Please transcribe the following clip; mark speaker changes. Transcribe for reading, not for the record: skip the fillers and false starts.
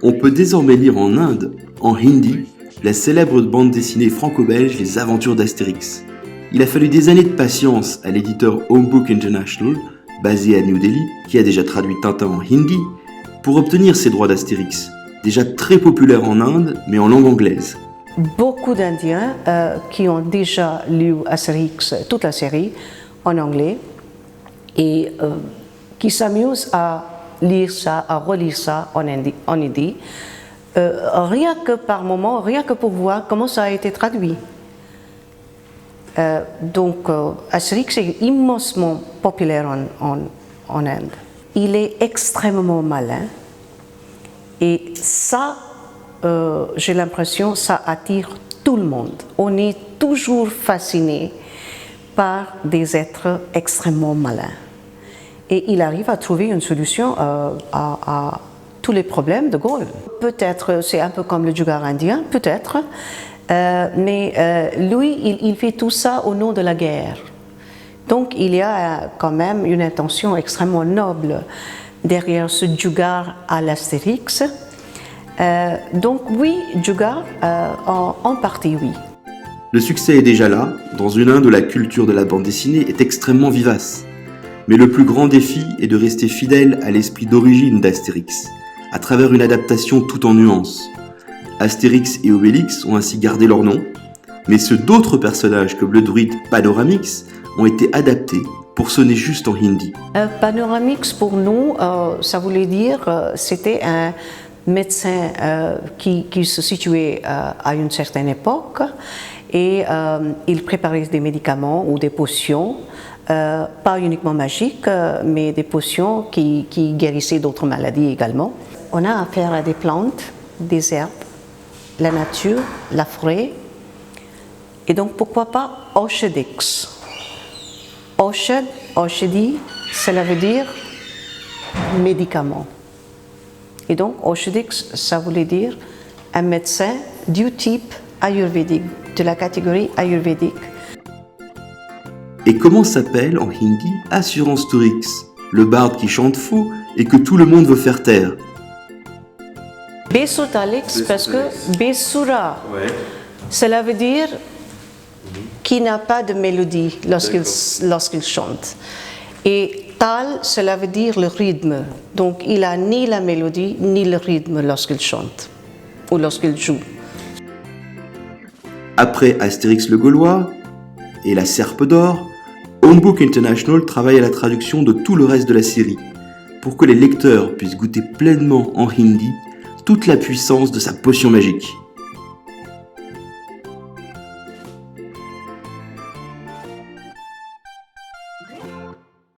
Speaker 1: On peut désormais lire en Inde, en hindi, la célèbre bande dessinée franco-belge Les Aventures d'Astérix. Il a fallu des années de patience à l'éditeur Homebook International, basé à New Delhi, qui a déjà traduit Tintin en hindi, pour obtenir ces droits d'Astérix, déjà très populaires en Inde, mais en langue anglaise.
Speaker 2: Beaucoup d'Indiens qui ont déjà lu Astérix, toute la série, en anglais, et qui s'amusent à lire ça, à relire ça en hindi, rien que par moment, rien que pour voir comment ça a été traduit. Donc, Astérix est immensement populaire en Inde. Il est extrêmement malin et ça, j'ai l'impression, ça attire tout le monde. On est toujours fasciné par des êtres extrêmement malins. Et il arrive à trouver une solution à tous les problèmes de Gaulle. Peut-être, c'est un peu comme le Jugar indien, peut-être, mais lui, il fait tout ça au nom de la guerre. Donc il y a quand même une intention extrêmement noble derrière ce Jugar à l'Astérix. Donc oui, Jugar, en partie oui.
Speaker 1: Le succès est déjà là, dans une Inde où la culture de la bande dessinée est extrêmement vivace. Mais le plus grand défi est de rester fidèle à l'esprit d'origine d'Astérix, à travers une adaptation tout en nuances. Astérix et Obélix ont ainsi gardé leur nom, mais ceux d'autres personnages comme le druide Panoramix ont été adaptés pour sonner juste en hindi.
Speaker 2: Panoramix pour nous, ça voulait dire, c'était un médecin qui se situait à une certaine époque et il préparait des médicaments ou des potions, pas uniquement magiques, mais des potions qui guérissaient d'autres maladies également. On a affaire à des plantes, des herbes, la nature, la forêt, et donc pourquoi pas Oshadix. Oshad, Oshadi, cela veut dire médicament. Et donc Oshadix, ça voulait dire un médecin du type ayurvédique, de la catégorie ayurvédique.
Speaker 1: Et comment s'appelle en hindi Assurance Tourix, le barde qui chante faux et que tout le monde veut faire taire?
Speaker 2: Besutalix, parce que Besura, cela veut dire qui n'a pas de mélodie lorsqu'il chante. Et Tal, cela veut dire le rythme. Donc il n'a ni la mélodie ni le rythme lorsqu'il chante ou lorsqu'il joue.
Speaker 1: Après Astérix le Gaulois et la Serpe d'Or, Homebook International travaille à la traduction de tout le reste de la série, pour que les lecteurs puissent goûter pleinement en hindi toute la puissance de sa potion magique.